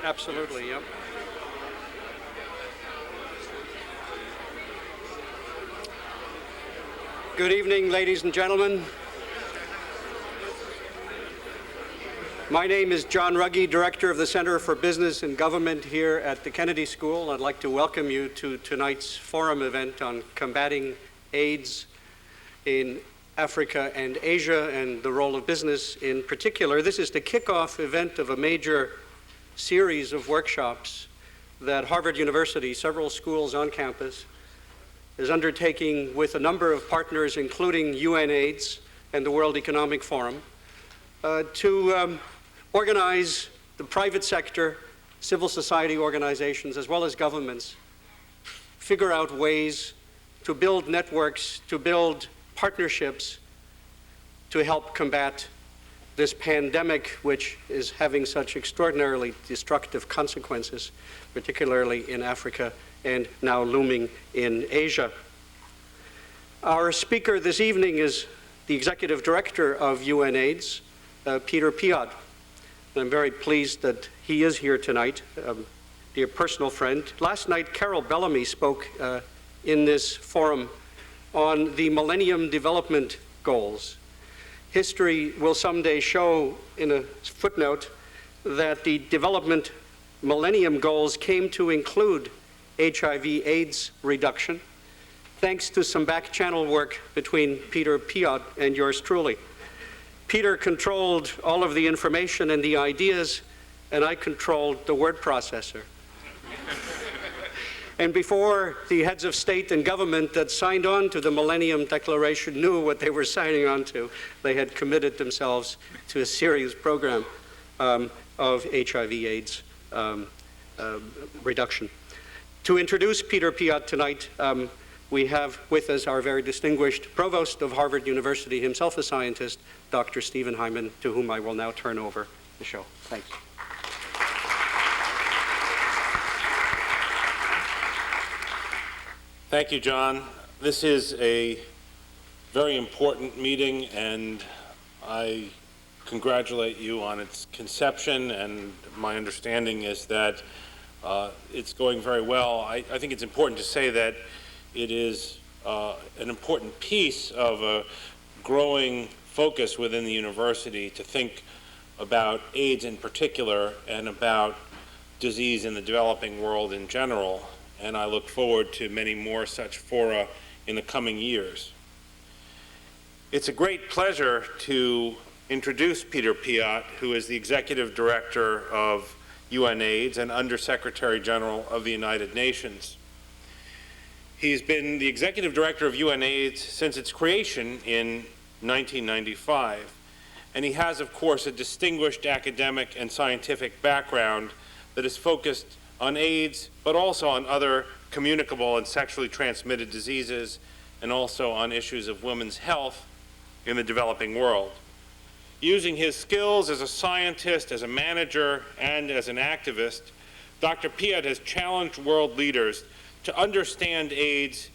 Absolutely, yep. Good evening, ladies and gentlemen. My name is John Ruggie, Director of the Center for Business and Government here at the Kennedy School. I'd like to welcome you to tonight's forum event on combating AIDS in Africa and Asia and the role of business in particular. This is the kickoff event of a major series of workshops that Harvard University, several schools on campus, is undertaking with a number of partners, including Unaids and the World Economic Forum, to organize the private sector, civil society organizations, as well as governments, figure out ways to build networks, to build partnerships to help combat this pandemic, which is having such extraordinarily destructive consequences, particularly in Africa and now looming in Asia. Our speaker this evening is the Executive Director of Unaids, Peter Piatt. I'm very pleased that he is here tonight, dear personal friend. Last night, Carol Bellamy spoke in this forum on the Millennium Development Goals. History will someday show in a footnote that the development Millennium Goals came to include HIV/AIDS reduction, thanks to some back-channel work between Peter Piatt and yours truly. Peter controlled all of the information and the ideas, and I controlled the word processor. And before the heads of state and government that signed on to the Millennium Declaration knew what they were signing on to, they had committed themselves to a serious program of HIV/AIDS reduction. To introduce Peter Piatt tonight, we have with us our very distinguished provost of Harvard University, himself a scientist, Dr. Stephen Hyman, to whom I will now turn over the show. Thanks. Thank you, John. This is a very important meeting, and I congratulate you on its conception, and my understanding is that it's going very well. I think it's important to say that it is an important piece of a growing focus within the university to think about AIDS in particular and about disease in the developing world in general. And I look forward to many more such fora in the coming years. It's a great pleasure to introduce Peter Piatt, who is the Executive Director of Unaids and Undersecretary General of the United Nations. He's been the Executive Director of Unaids since its creation in 1995, and he has, of course, a distinguished academic and scientific background that is focused on AIDS, but also on other communicable and sexually transmitted diseases, and also on issues of women's health in the developing world. Using his skills as a scientist, as a manager, and as an activist, Dr. Piatt has challenged world leaders to understand AIDS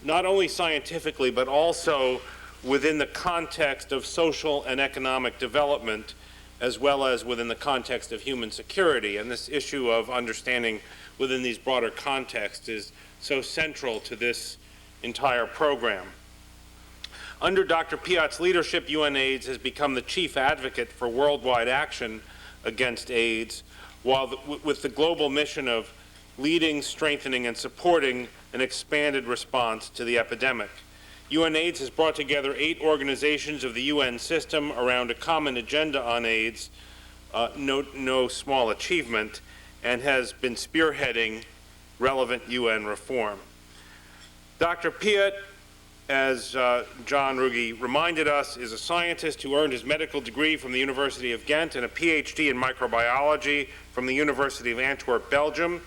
not only scientifically, but also within the context of social and economic development, as well as within the context of human security. And this issue of understanding within these broader contexts is so central to this entire program. Under Dr. Piatt's leadership, Unaids has become the chief advocate for worldwide action against AIDS, with the global mission of leading, strengthening, and supporting an expanded response to the epidemic. Unaids has brought together 8 organizations of the UN system around a common agenda on AIDS, no small achievement, and has been spearheading relevant UN reform. Dr. Piatt, as John Ruggie reminded us, is a scientist who earned his medical degree from the University of Ghent and a PhD in microbiology from the University of Antwerp, Belgium.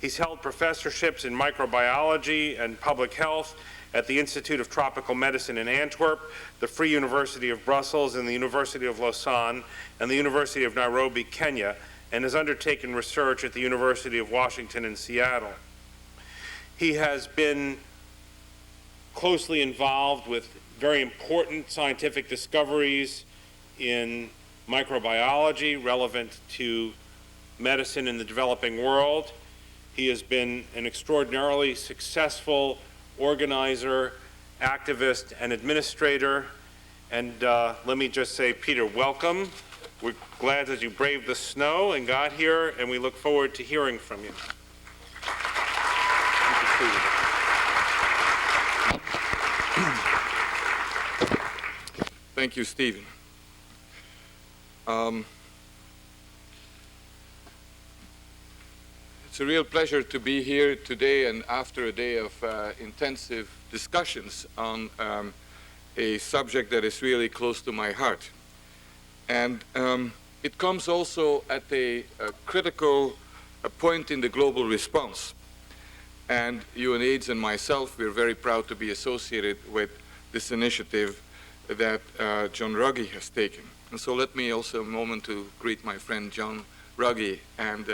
He's held professorships in microbiology and public health at the Institute of Tropical Medicine in Antwerp, the Free University of Brussels, and the University of Lausanne, and the University of Nairobi, Kenya, and has undertaken research at the University of Washington in Seattle. He has been closely involved with very important scientific discoveries in microbiology relevant to medicine in the developing world. He has been an extraordinarily successful organizer, activist, and administrator. And let me just say, Peter, welcome. We're glad that you braved the snow and got here, and we look forward to hearing from you. Thank you, Stephen. It's a real pleasure to be here today and after a day of intensive discussions on a subject that is really close to my heart. And it comes also at a critical point in the global response. And Unaids and myself, we're very proud to be associated with this initiative that John Ruggie has taken. And so let me also a moment to greet my friend John Ruggie. And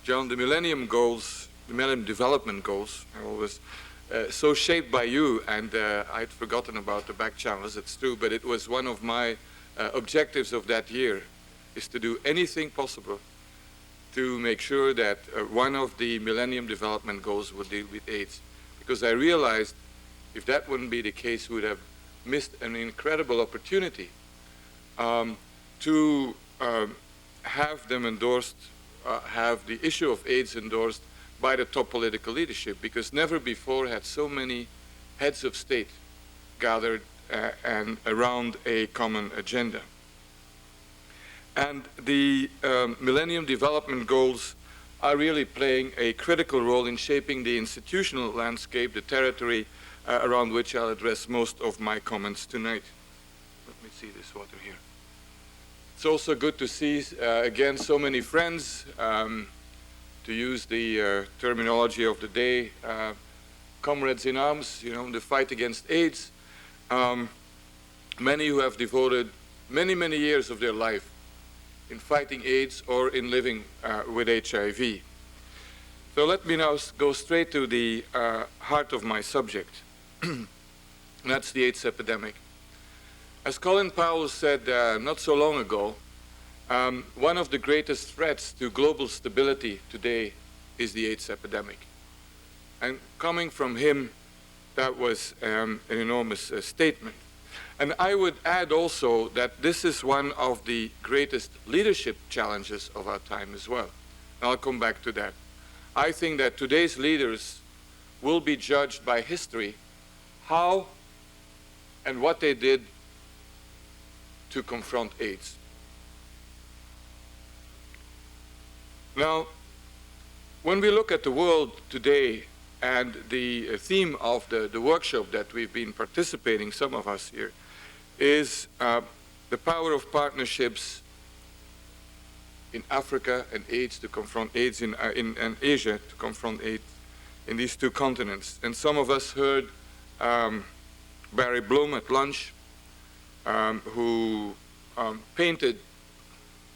John, the Millennium Goals, the Millennium Development Goals, are always so shaped by you, and I'd forgotten about the back channels, it's true, but it was one of my objectives of that year, is to do anything possible to make sure that one of the Millennium Development Goals would deal with AIDS. Because I realized if that wouldn't be the case, we would have missed an incredible opportunity to have them endorsed, have the issue of AIDS endorsed by the top political leadership, because never before had so many heads of state gathered and around a common agenda. And the Millennium Development Goals are really playing a critical role in shaping the institutional landscape, the territory around which I'll address most of my comments tonight. Let me see this water here. It's also good to see again so many friends, to use the terminology of the day, comrades in arms, you know, in the fight against AIDS. Many who have devoted many, many years of their life in fighting AIDS or in living with HIV. So let me now go straight to the heart of my subject. And that's the AIDS epidemic. As Colin Powell said not so long ago, one of the greatest threats to global stability today is the AIDS epidemic. And coming from him, that was an enormous statement. And I would add also that this is one of the greatest leadership challenges of our time as well. And I'll come back to that. I think that today's leaders will be judged by history how and what they did to confront AIDS. Now, when we look at the world today, and the theme of the workshop that we've been participating, some of us here, is the power of partnerships in Africa and AIDS to confront AIDS, in Asia to confront AIDS in these two continents. And some of us heard Barry Bloom at lunch, who painted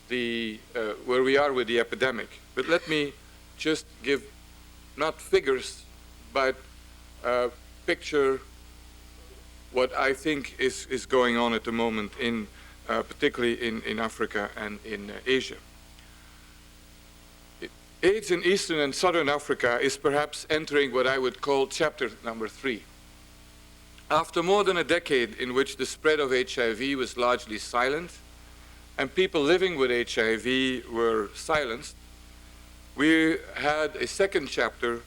where we are with the epidemic. But let me just give not figures, but picture what I think is going on at the moment, particularly in Africa and in Asia. AIDS in Eastern and Southern Africa is perhaps entering what I would call chapter number 3. After more than a decade in which the spread of HIV was largely silent, and people living with HIV were silenced, we had a second chapter,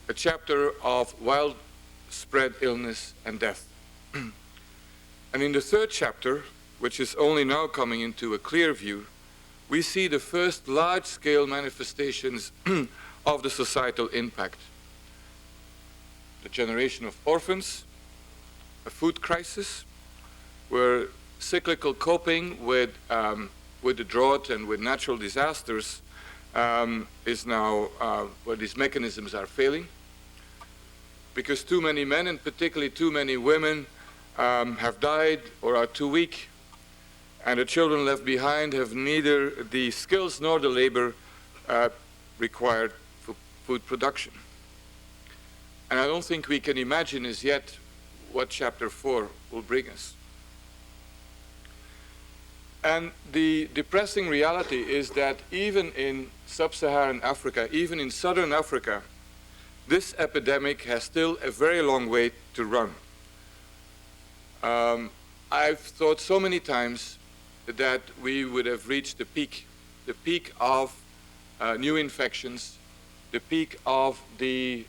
a chapter of widespread illness and death. And in the third chapter, which is only now coming into a clear view, we see the first large-scale manifestations of the societal impact. The generation of orphans, a food crisis, where cyclical coping with the drought and with natural disasters is now where these mechanisms are failing, because too many men, and particularly too many women, have died or are too weak, and the children left behind have neither the skills nor the labor required for food production. And I don't think we can imagine as yet what chapter 4 will bring us. And the depressing reality is that even in sub-Saharan Africa, even in southern Africa, this epidemic has still a very long way to run. I've thought so many times that we would have reached the peak of new infections, the peak of the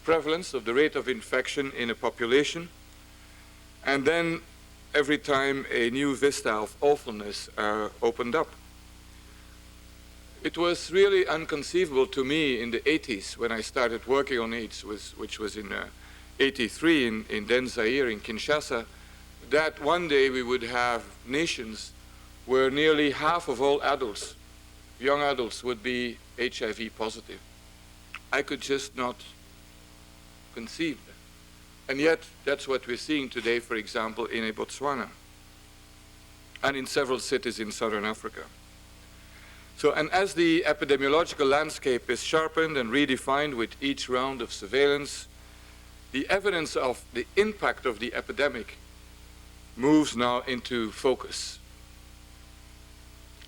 prevalence of the rate of infection in a population, and then every time a new vista of awfulness opened up. It was really unconceivable to me in the 80s when I started working on AIDS, which was in 83 in Den Zaire, in Kinshasa, that one day we would have nations where nearly half of all adults, young adults, would be HIV positive. I could just not conceive that. And yet, that's what we're seeing today, for example, in Botswana and in several cities in southern Africa. So, and as the epidemiological landscape is sharpened and redefined with each round of surveillance, the evidence of the impact of the epidemic moves now into focus.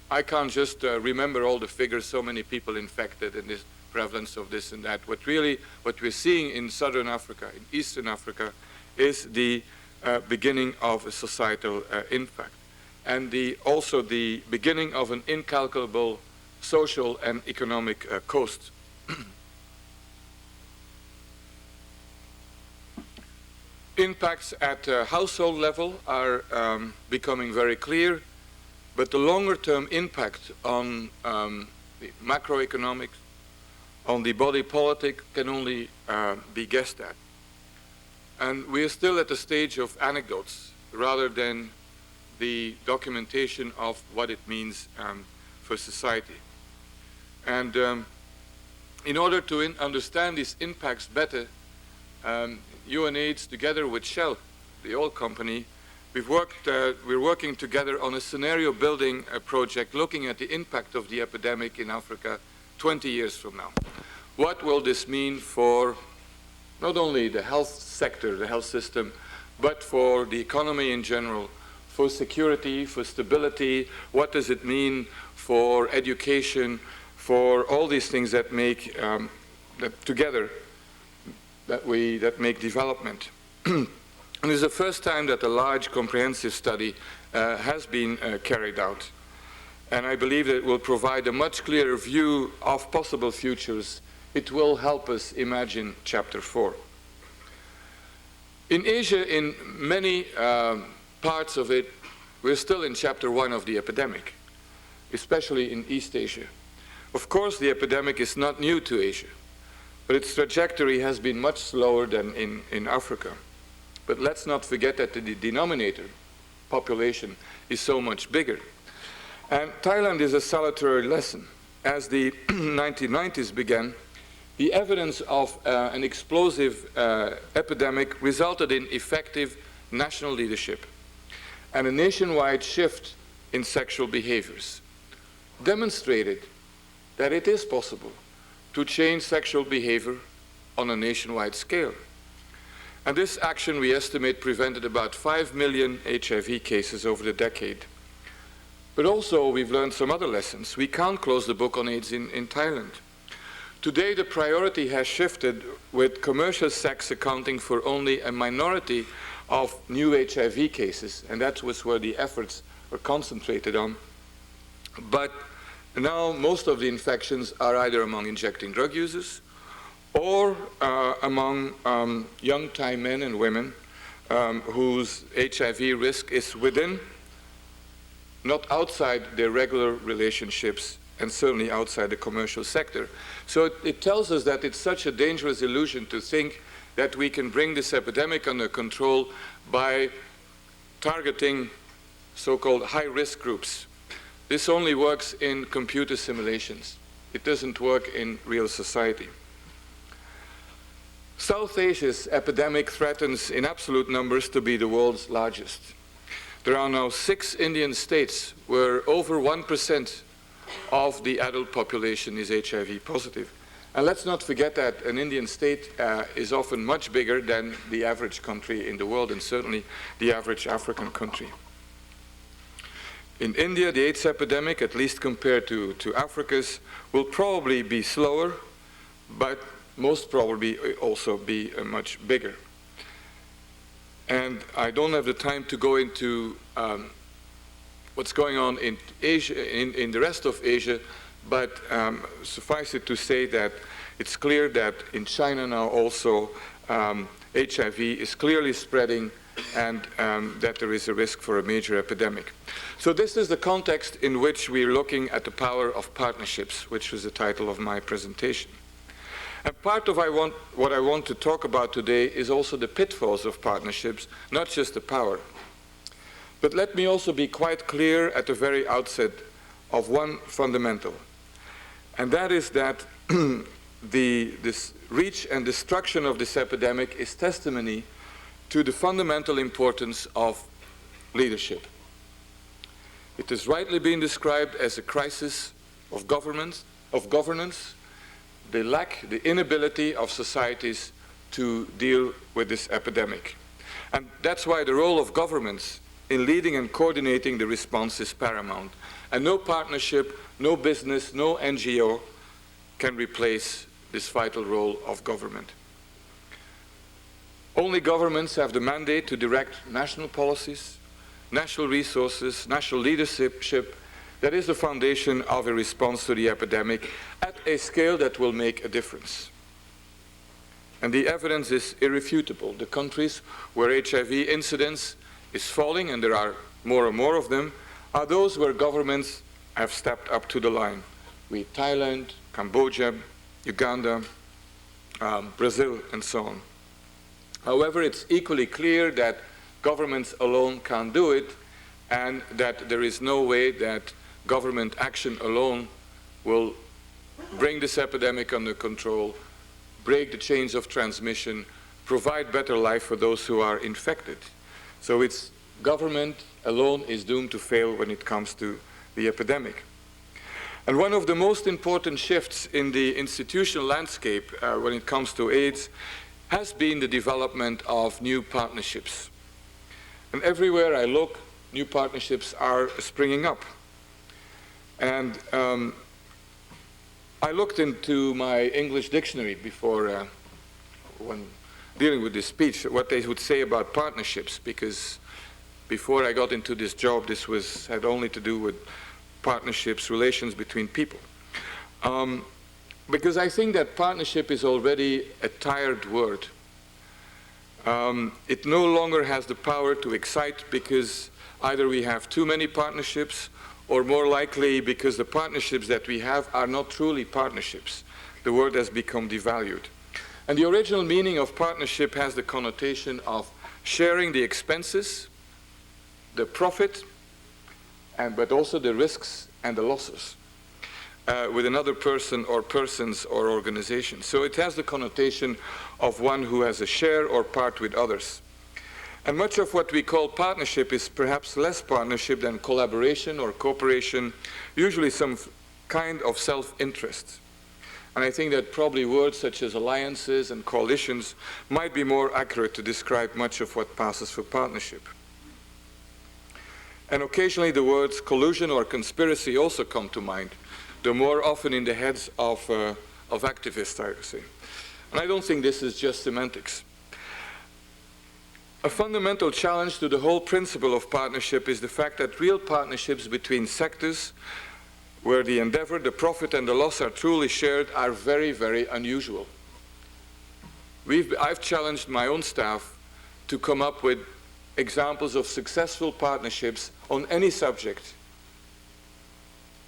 I can't just remember all the figures, so many people infected and this prevalence of this and that. What we're seeing in southern Africa, in eastern Africa, is the beginning of a societal impact. And also the beginning of an incalculable social and economic cost. Impacts at household level are becoming very clear, but the longer-term impact on the macroeconomics, on the body politic, can only be guessed at. And we are still at the stage of anecdotes rather than the documentation of what it means for society. And in order to understand these impacts better, Unaids, together with Shell, the oil company, we're working together on a scenario building project looking at the impact of the epidemic in Africa 20 years from now. What will this mean for not only the health sector, the health system, but for the economy in general, for security, for stability? What does it mean for education, for all these things that make that make development? And it's the first time that a large comprehensive study has been carried out. And I believe that it will provide a much clearer view of possible futures. It will help us imagine Chapter 4. In Asia, in many parts of it, we're still in Chapter 1 of the epidemic, especially in East Asia. Of course, the epidemic is not new to Asia, but its trajectory has been much slower than in Africa. But let's not forget that the denominator population is so much bigger. And Thailand is a salutary lesson. As the 1990s began, the evidence of an explosive epidemic resulted in effective national leadership and a nationwide shift in sexual behaviors, demonstrated that it is possible to change sexual behavior on a nationwide scale. And this action, we estimate, prevented about 5 million HIV cases over the decade. But also, we've learned some other lessons. We can't close the book on AIDS in Thailand. Today, the priority has shifted, with commercial sex accounting for only a minority of new HIV cases, and that was where the efforts were concentrated on. But now most of the infections are either among injecting drug users or among young Thai men and women whose HIV risk is within, not outside their regular relationships, and certainly outside the commercial sector. So it tells us that it's such a dangerous illusion to think that we can bring this epidemic under control by targeting so-called high-risk groups. This only works in computer simulations. It doesn't work in real society. South Asia's epidemic threatens in absolute numbers to be the world's largest. There are now 6 Indian states where over 1% of the adult population is HIV positive. And let's not forget that an Indian state is often much bigger than the average country in the world, and certainly the average African country. In India, the AIDS epidemic, at least compared to Africa's, will probably be slower, but most probably also be much bigger. And I don't have the time to go into what's going on in Asia, in the rest of Asia, but suffice it to say that it's clear that in China now also HIV is clearly spreading, and that there is a risk for a major epidemic. So this is the context in which we're looking at the power of partnerships, which was the title of my presentation. And part of what I want to talk about today is also the pitfalls of partnerships, not just the power. But let me also be quite clear at the very outset of one fundamental, and that is that this reach and destruction of this epidemic is testimony to the fundamental importance of leadership. It has rightly been described as a crisis of governance, the inability of societies to deal with this epidemic. And that's why the role of governments in leading and coordinating the response is paramount. And no partnership, no business, no NGO can replace this vital role of government. Only governments have the mandate to direct national policies, national resources, national leadership that is the foundation of a response to the epidemic at a scale that will make a difference. And the evidence is irrefutable. The countries where HIV incidence is falling, and there are more and more of them, are those where governments have stepped up to the line. Thailand, Cambodia, Uganda, Brazil, and so on. However, it's equally clear that governments alone can't do it, and that there is no way that government action alone will bring this epidemic under control, break the chains of transmission, provide better life for those who are infected. So it's government alone is doomed to fail when it comes to the epidemic. And one of the most important shifts in the institutional landscape when it comes to AIDS has been the development of new partnerships. And everywhere I look, new partnerships are springing up. And I looked into my English dictionary before, when dealing with this speech, what they would say about partnerships, because before I got into this job, this had only to do with partnerships, relations between people. Because I think that partnership is already a tired word. It no longer has the power to excite because either we have too many partnerships, or more likely because the partnerships that we have are not truly partnerships. The word has become devalued. And the original meaning of partnership has the connotation of sharing the expenses, the profit, but also the risks and the losses with another person or persons or organizations. So it has the connotation of one who has a share or part with others. And much of what we call partnership is perhaps less partnership than collaboration or cooperation, usually some kind of self-interest. And I think that probably words such as alliances and coalitions might be more accurate to describe much of what passes for partnership. And occasionally the words collusion or conspiracy also come to mind, though more often in the heads of activists, I would say. And I don't think this is just semantics. A fundamental challenge to the whole principle of partnership is the fact that real partnerships between sectors where the endeavor, the profit, and the loss are truly shared are very, very unusual. I've challenged my own staff to come up with examples of successful partnerships on any subject,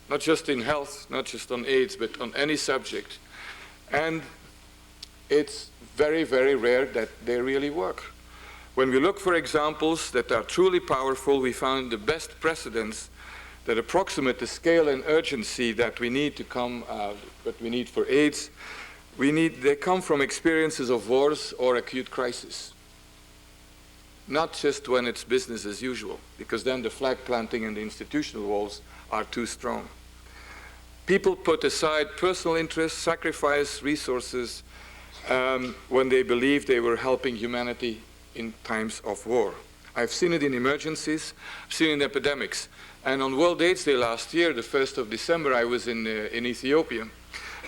not just in health, not just on AIDS, but on any subject. And it's very, very rare that they really work. When we look for examples that are truly powerful, we found the best precedents that approximate the scale and urgency that we need to what we need for AIDS. They come from experiences of wars or acute crisis. Not just when it's business as usual, because then the flag planting and the institutional walls are too strong. People put aside personal interests, sacrifice resources when they believe they were helping humanity in times of war. I've seen it in emergencies, I've seen it in epidemics. And on World AIDS Day last year, the 1st of December, I was in Ethiopia.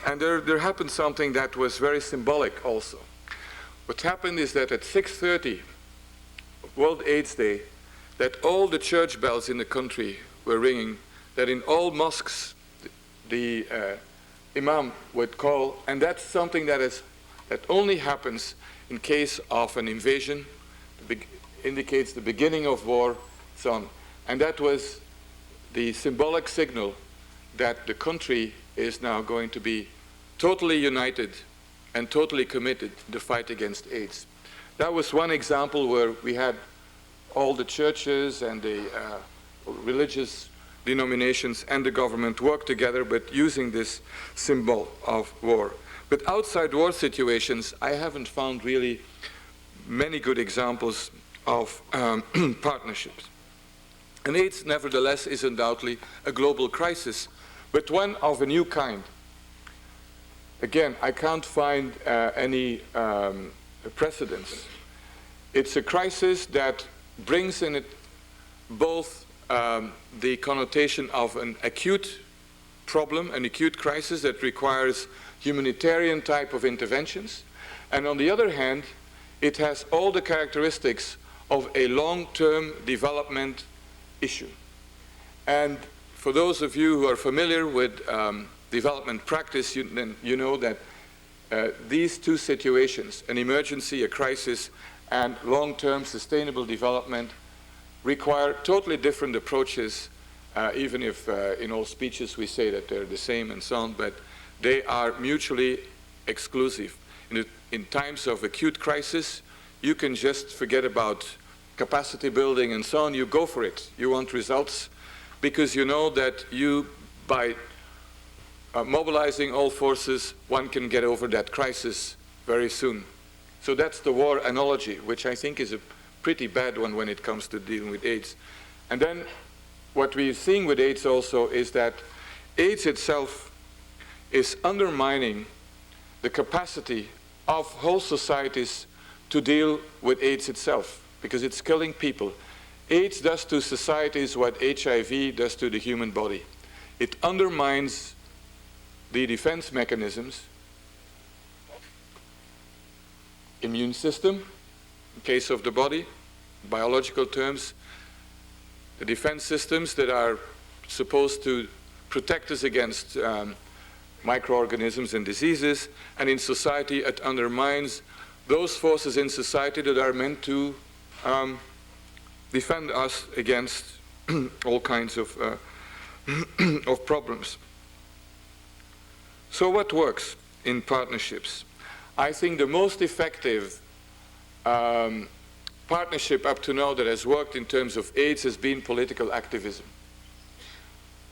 And there happened something that was very symbolic also. What happened is that at 6:30, World AIDS Day, that all the church bells in the country were ringing, that in all mosques the imam would call, and that's something that only happens in case of an invasion, indicates the beginning of war, so on. And that was the symbolic signal that the country is now going to be totally united and totally committed to the fight against AIDS. That was one example where we had all the churches and the religious denominations and the government work together, but using this symbol of war. But outside war situations, I haven't found really many good examples of partnerships. And AIDS, nevertheless, is undoubtedly a global crisis, but one of a new kind. Again, I can't find any precedents. It's a crisis that brings in it both the connotation of an acute problem, an acute crisis that requires humanitarian type of interventions, and on the other hand, it has all the characteristics of a long-term development issue. And for those of you who are familiar with development practice, you know that these two situations, an emergency, a crisis, and long-term sustainable development, require totally different approaches, even if in all speeches we say that they're the same and so on, but they are mutually exclusive. In times of acute crisis, you can just forget about capacity building and so on. You go for it. You want results because you know that by mobilizing all forces, one can get over that crisis very soon. So that's the war analogy, which I think is a pretty bad one when it comes to dealing with AIDS. And then what we're seeing with AIDS also is that AIDS itself is undermining the capacity of whole societies to deal with AIDS itself, because it's killing people. AIDS does to societies what HIV does to the human body. It undermines the defense mechanisms, immune system, in case of the body, biological terms, the defense systems that are supposed to protect us against microorganisms and diseases, and in society it undermines those forces in society that are meant to defend us against all kinds of problems. So what works in partnerships? I think the most effective partnership up to now that has worked in terms of AIDS has been political activism.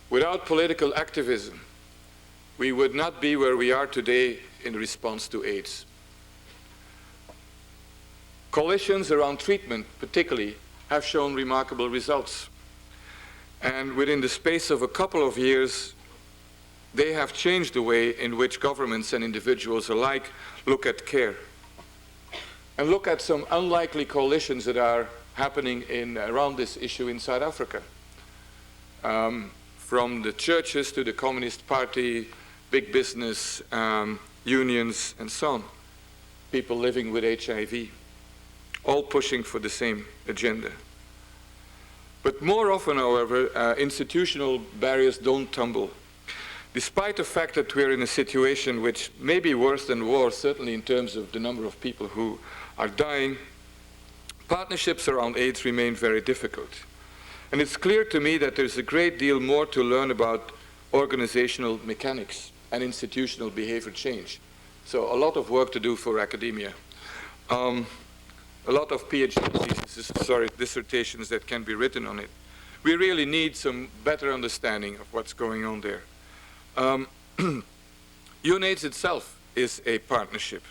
Without political activism, we would not be where we are today in response to AIDS. Coalitions around treatment, particularly, have shown remarkable results. And within the space of a couple of years, they have changed the way in which governments and individuals alike look at care. And look at some unlikely coalitions that are happening around this issue in South Africa. From the churches to the Communist Party, big business, unions, and so on. People living with HIV, all pushing for the same agenda. But more often, however, institutional barriers don't tumble. Despite the fact that we're in a situation which may be worse than war, certainly in terms of the number of people who are dying, partnerships around AIDS remain very difficult. And it's clear to me that there's a great deal more to learn about organizational mechanics and institutional behavior change. So a lot of work to do for academia. A lot of PhD theses, dissertations that can be written on it. We really need some better understanding of what's going on there. Unaids itself is a partnership,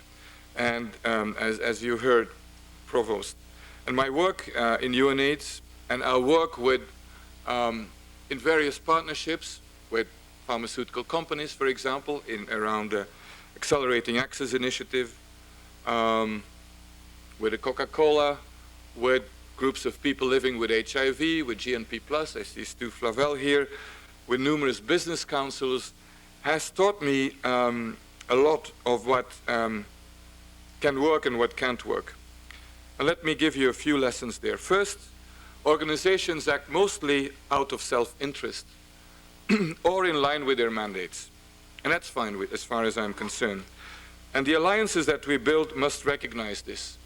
and as you heard, Provost. And my work in Unaids, and our work with, in various partnerships with pharmaceutical companies, for example, around the Accelerating Access Initiative, with the Coca-Cola, with groups of people living with HIV, with GNP+, I see Stu Flavel here, with numerous business councils, has taught me a lot of what can work and what can't work. And let me give you a few lessons there. First, organizations act mostly out of self-interest or in line with their mandates. And that's fine as far as I'm concerned. And the alliances that we build must recognize this.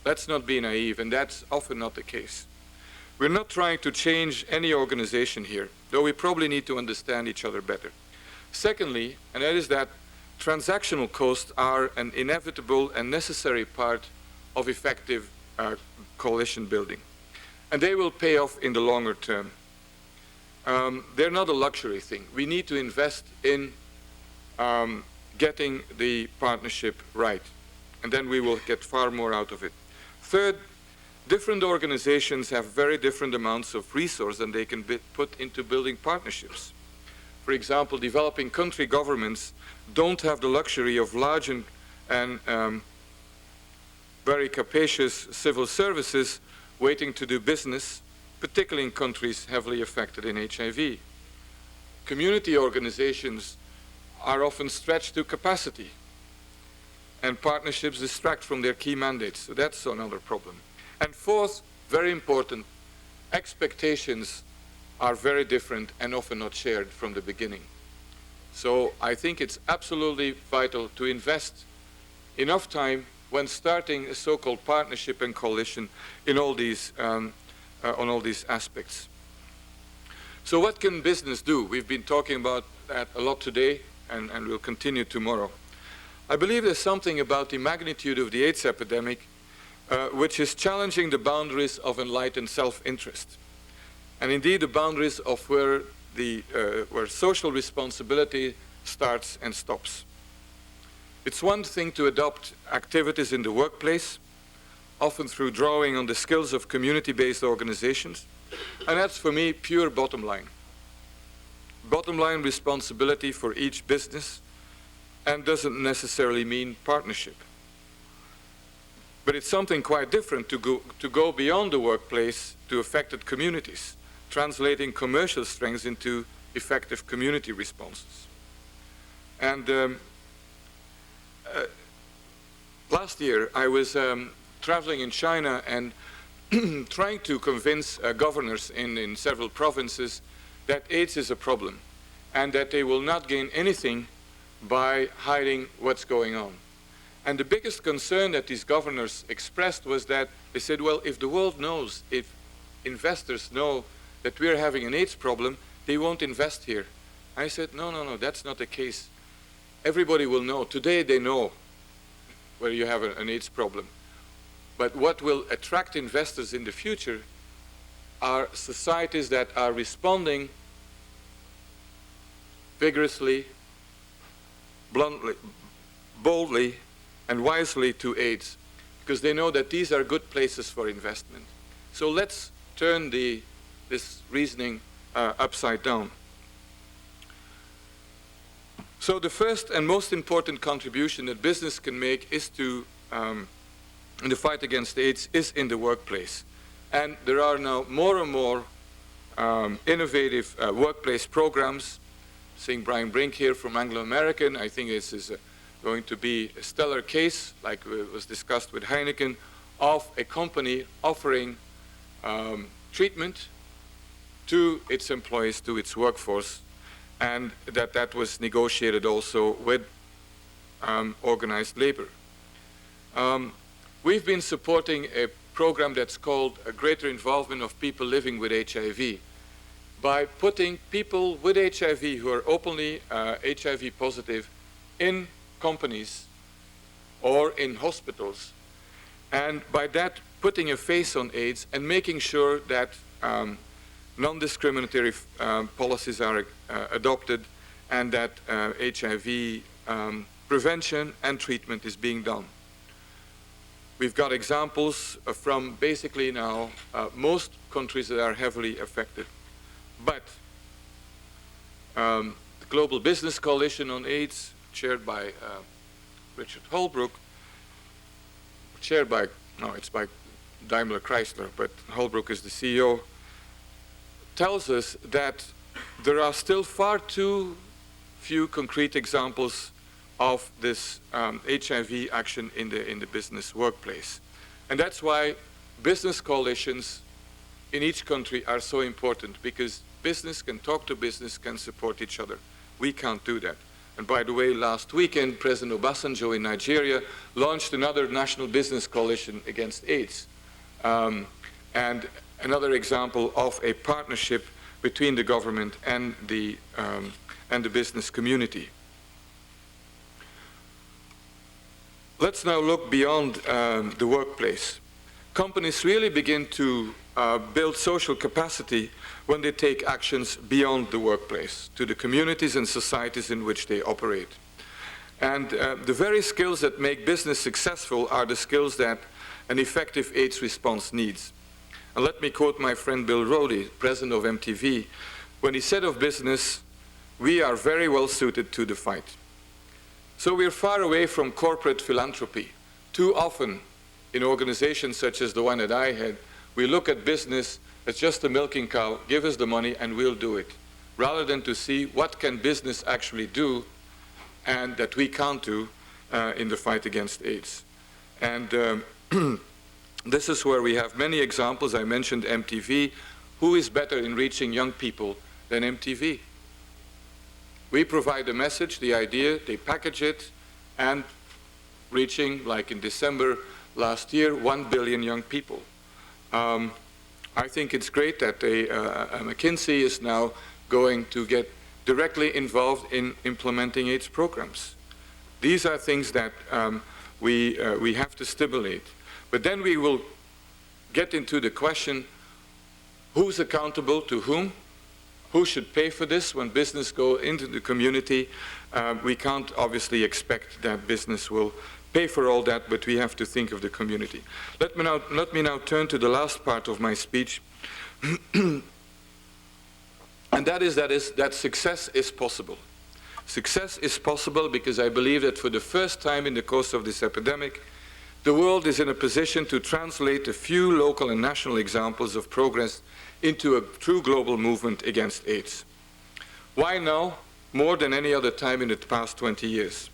Let's not be naive, and that's often not the case. We're not trying to change any organization here, though we probably need to understand each other better. Secondly, and that is that transactional costs are an inevitable and necessary part of effective coalition building. And they will pay off in the longer term. They're not a luxury thing. We need to invest in getting the partnership right. And then we will get far more out of it. Third, different organizations have very different amounts of resource than they can put into building partnerships. For example, developing country governments don't have the luxury of large and very capacious civil services waiting to do business, particularly in countries heavily affected in HIV. Community organizations are often stretched to capacity, and partnerships distract from their key mandates, so that's another problem. And fourth, very important, expectations are very different and often not shared from the beginning. So I think it's absolutely vital to invest enough time when starting a so-called partnership and coalition in all these, on all these aspects. So what can business do? We've been talking about that a lot today, and we'll continue tomorrow. I believe there's something about the magnitude of the AIDS epidemic which is challenging the boundaries of enlightened self-interest, and indeed the boundaries of where social responsibility starts and stops. It's one thing to adopt activities in the workplace, often through drawing on the skills of community-based organizations, and that's for me pure bottom line. Bottom line responsibility for each business, and doesn't necessarily mean partnership. But it's something quite different to go beyond the workplace to affected communities, translating commercial strengths into effective community responses. And last year I was traveling in China and trying to convince governors in several provinces that AIDS is a problem and that they will not gain anything by hiding what's going on. And the biggest concern that these governors expressed was that they said, well, if the world knows, if investors know that we're having an AIDS problem, they won't invest here. I said, no, that's not the case. Everybody will know. Today they know whether you have an AIDS problem. But what will attract investors in the future are societies that are responding vigorously, bluntly, boldly, and wisely to AIDS, because they know that these are good places for investment. So let's turn this reasoning upside down. So the first and most important contribution that business can make is to, in the fight against AIDS, is in the workplace. And there are now more and more innovative workplace programs. Seeing Brian Brink here from Anglo American, I think this is going to be a stellar case, like was discussed with Heineken, of a company offering treatment to its employees, to its workforce, and that was negotiated also with organized labor. We've been supporting a program that's called a greater involvement of people living with HIV, by putting people with HIV who are openly HIV positive in companies or in hospitals, and by that putting a face on AIDS and making sure that non-discriminatory policies are adopted and that HIV prevention and treatment is being done. We've got examples from basically now most countries that are heavily affected. But the Global Business Coalition on AIDS, chaired by Richard Holbrooke, chaired by, no, it's by Daimler Chrysler, but Holbrook is the CEO, tells us that there are still far too few concrete examples of this HIV action in the business workplace. And that's why business coalitions in each country are so important, because business can talk to business, can support each other. We can't do that. And by the way, last weekend, President Obasanjo in Nigeria launched another national business coalition against AIDS. And another example of a partnership between the government and the business community. Let's now look beyond the workplace. Companies really begin to build social capacity when they take actions beyond the workplace, to the communities and societies in which they operate. And the very skills that make business successful are the skills that an effective AIDS response needs. And let me quote my friend Bill Rhodey, president of MTV, when he said of business, "We are very well suited to the fight." So we're far away from corporate philanthropy. Too often, in organizations such as the one that I had, we look at business as just a milking cow, give us the money and we'll do it, rather than to see what can business actually do and that we can't do in the fight against AIDS. And this is where we have many examples. I mentioned MTV. Who is better in reaching young people than MTV? We provide a message, the idea, they package it, and reaching, like in December last year, 1 billion young people. I think it's great that McKinsey is now going to get directly involved in implementing AIDS programs. These are things that we have to stimulate. But then we will get into the question, who's accountable to whom? Who should pay for this when business go into the community? We can't obviously expect that business will pay for all that, but we have to think of the community. Let me now turn to the last part of my speech, and that success is possible. Success is possible because I believe that for the first time in the course of this epidemic, the world is in a position to translate a few local and national examples of progress into a true global movement against AIDS. Why now, more than any other time in the past 20 years?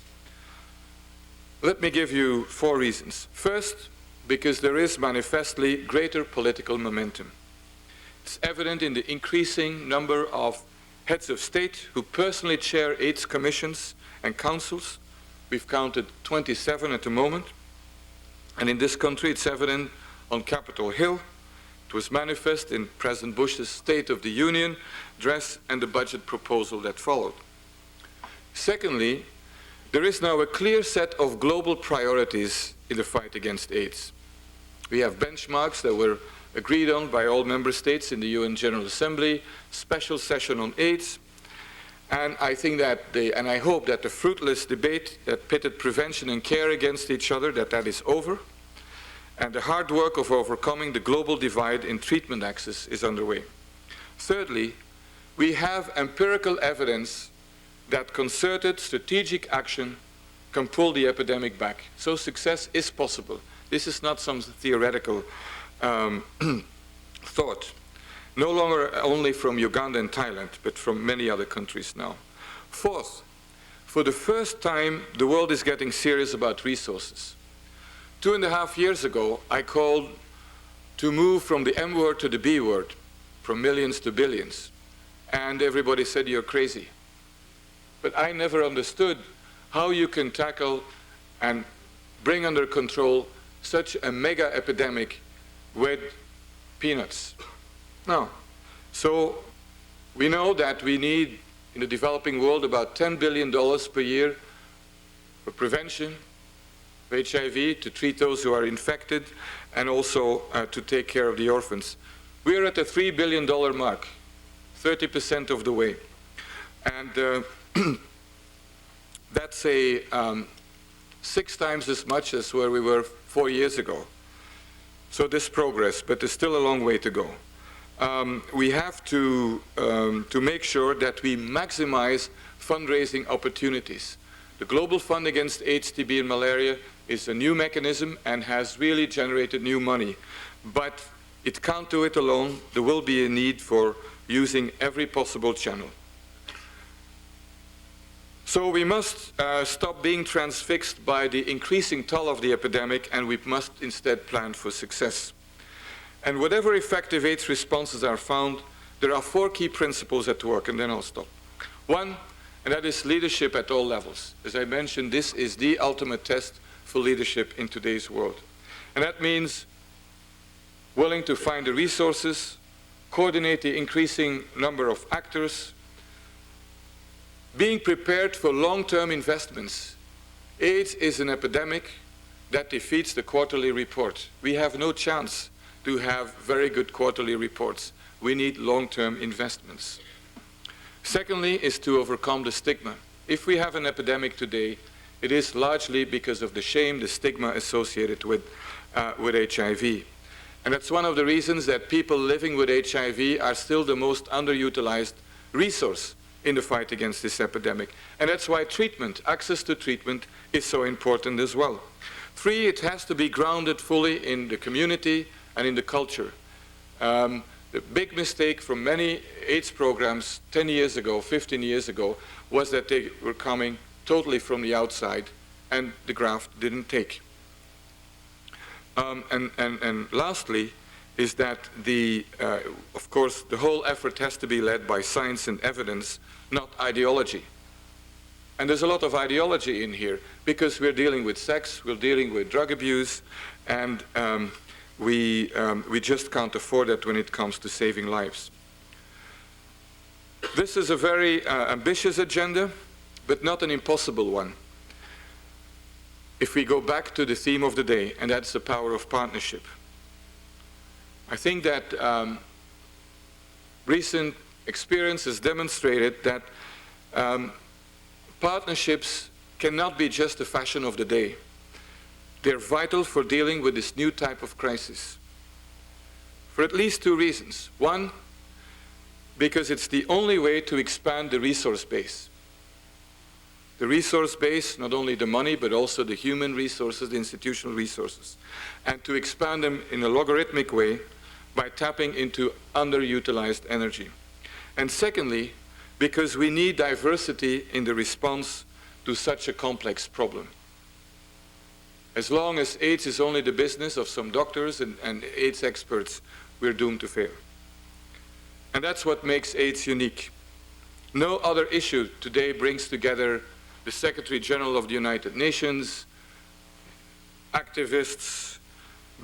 Let me give you 4 reasons. First, because there is manifestly greater political momentum. It's evident in the increasing number of heads of state who personally chair AIDS commissions and councils. We've counted 27 at the moment. And in this country, it's evident on Capitol Hill. It was manifest in President Bush's State of the Union address and the budget proposal that followed. Secondly, there is now a clear set of global priorities in the fight against AIDS. We have benchmarks that were agreed on by all member states in the UN General Assembly, special session on AIDS, and I think that and I hope that the fruitless debate that pitted prevention and care against each other, that is over, and the hard work of overcoming the global divide in treatment access is underway. Thirdly, we have empirical evidence that concerted strategic action can pull the epidemic back. So success is possible. This is not some theoretical thought. No longer only from Uganda and Thailand, but from many other countries now. Fourth, for the first time, the world is getting serious about resources. 2.5 years ago, I called to move from the M word to the B word, from millions to billions. And everybody said, you're crazy. But I never understood how you can tackle and bring under control such a mega epidemic with peanuts. No. So we know that we need, in the developing world, about $10 billion per year for prevention of HIV, to treat those who are infected, and also to take care of the orphans. We're at the $3 billion mark, 30% of the way. And that's 6 times as much as where we were 4 years ago. So there's progress, but there's still a long way to go. We have to make sure that we maximize fundraising opportunities. The Global Fund Against AIDS, TB, and Malaria is a new mechanism and has really generated new money. but it can't do it alone. There will be a need for using every possible channel. So we must stop being transfixed by the increasing toll of the epidemic, and we must instead plan for success. And whatever effective AIDS responses are found, there are 4 key principles at work, and then I'll stop. One, and that is leadership at all levels. As I mentioned, this is the ultimate test for leadership in today's world. And that means willing to find the resources, coordinate the increasing number of actors, being prepared for long-term investments. AIDS is an epidemic that defeats the quarterly report. We have no chance to have very good quarterly reports. We need long-term investments. Secondly is to overcome the stigma. If we have an epidemic today, it is largely because of the shame, the stigma associated with HIV. And that's one of the reasons that people living with HIV are still the most underutilized resource in the fight against this epidemic. And that's why treatment, access to treatment, is so important as well. 3, it has to be grounded fully in the community and in the culture. The big mistake from many AIDS programs 10 years ago, 15 years ago, was that they were coming totally from the outside and the graft didn't take. And lastly is that of course, the whole effort has to be led by science and evidence, not ideology. And there's a lot of ideology in here because we're dealing with sex, we're dealing with drug abuse, and we just can't afford it when it comes to saving lives. This is a very ambitious agenda, but not an impossible one. If we go back to the theme of the day, and that's the power of partnership. I think that recent experience has demonstrated that partnerships cannot be just a fashion of the day. They're vital for dealing with this new type of crisis. For at least 2 reasons. One, because it's the only way to expand the resource base. The resource base, not only the money, but also the human resources, the institutional resources. And to expand them in a logarithmic way by tapping into underutilized energy. And secondly, because we need diversity in the response to such a complex problem. As long as AIDS is only the business of some doctors and AIDS experts, we're doomed to fail. And that's what makes AIDS unique. No other issue today brings together the Secretary General of the United Nations, activists,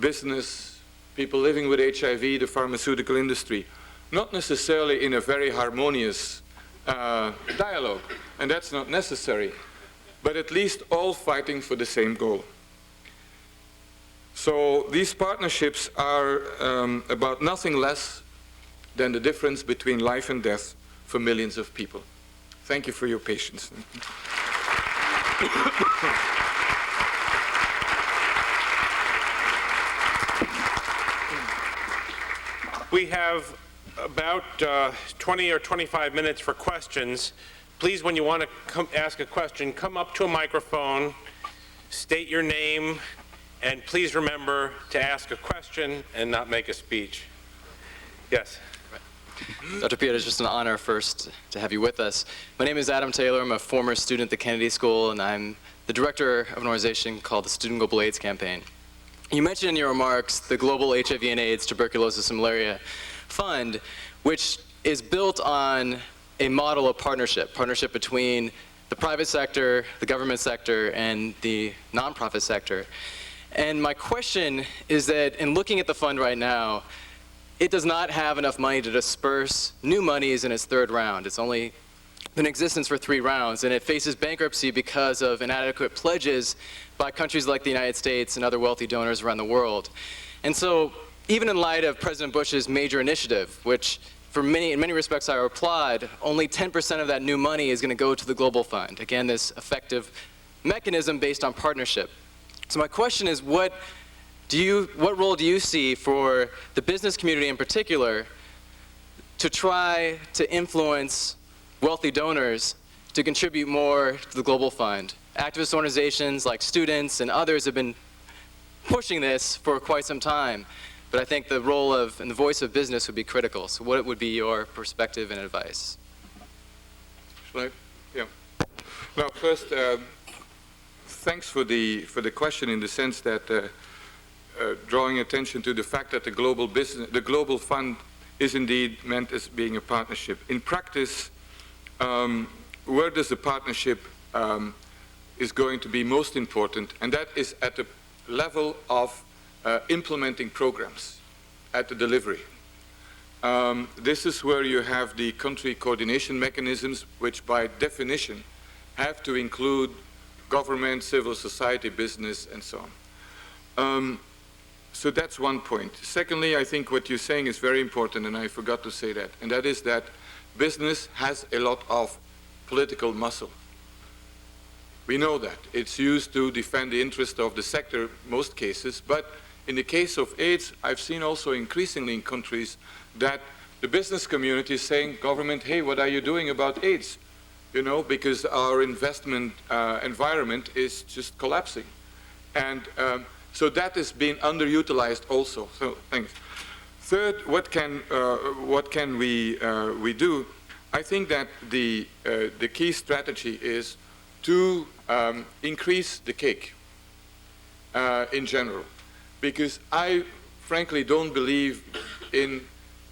business, people living with HIV, the pharmaceutical industry, not necessarily in a very harmonious dialogue, and that's not necessary, but at least all fighting for the same goal. So these partnerships are about nothing less than the difference between life and death for millions of people. Thank you for your patience. We have about 20 or 25 minutes for questions. Please, when you want to ask a question, come up to a microphone, state your name, and please remember to ask a question and not make a speech. Yes. Dr. Piatt, it's just an honor first to have you with us. My name is Adam Taylor. I'm a former student at the Kennedy School, and I'm the director of an organization called the Student Global AIDS Campaign. You mentioned in your remarks the Global HIV and AIDS, Tuberculosis and Malaria Fund, which is built on a model of partnership between the private sector, the government sector, and the nonprofit sector. And my question is that in looking at the fund right now, it does not have enough money to disperse new monies in its 3rd round. It's only been in existence for 3 rounds, and it faces bankruptcy because of inadequate pledges by countries like the United States and other wealthy donors around the world. And so, even in light of President Bush's major initiative, which in many respects I applaud, only 10% of that new money is going to go to the Global Fund. Again, this effective mechanism based on partnership. So my question is, what role do you see for the business community in particular to try to influence wealthy donors to contribute more to the Global Fund? Activist organizations like students and others have been pushing this for quite some time. but I think the role of and the voice of business would be critical. So what would be your perspective and advice? Shall I? Yeah. Now, first, thanks for the question, in the sense that drawing attention to the fact that the global fund is indeed meant as being a partnership. In practice, where does the partnership is going to be most important, and that is at the level of implementing programs, at the delivery. This is where you have the country coordination mechanisms, which by definition have to include government, civil society, business, and so on. So that's one point. Secondly, I think what you're saying is very important, and I forgot to say that, and that is that business has a lot of political muscle. We know that. It's used to defend the interest of the sector, most cases, but in the case of AIDS, I've seen also increasingly in countries that the business community is saying, government, hey, what are you doing about AIDS? You know, because our investment environment is just collapsing. And so that is being underutilized also. So thanks. Third, what can we do? I think that the key strategy is to increase the cake in general, because I frankly don't believe in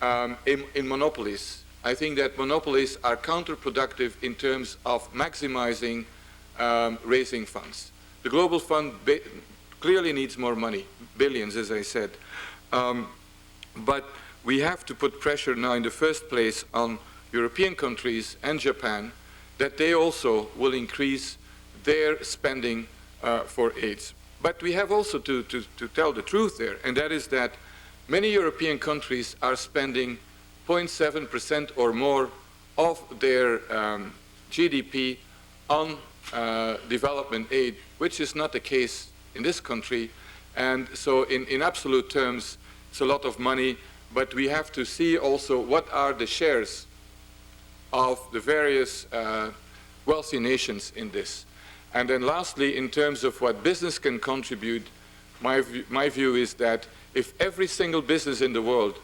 monopolies. I think that monopolies are counterproductive in terms of maximizing raising funds. The Global Fund clearly needs more money, billions, as I said. But we have to put pressure now in the first place on European countries and Japan that they also will increase their spending for AIDS. But we have also to tell the truth there, and that is that many European countries are spending 0.7% or more of their GDP on development aid, which is not the case in this country. And so in absolute terms, it's a lot of money, but we have to see also what are the shares of the various wealthy nations in this. And then lastly, in terms of what business can contribute, my view is that if every single business in the world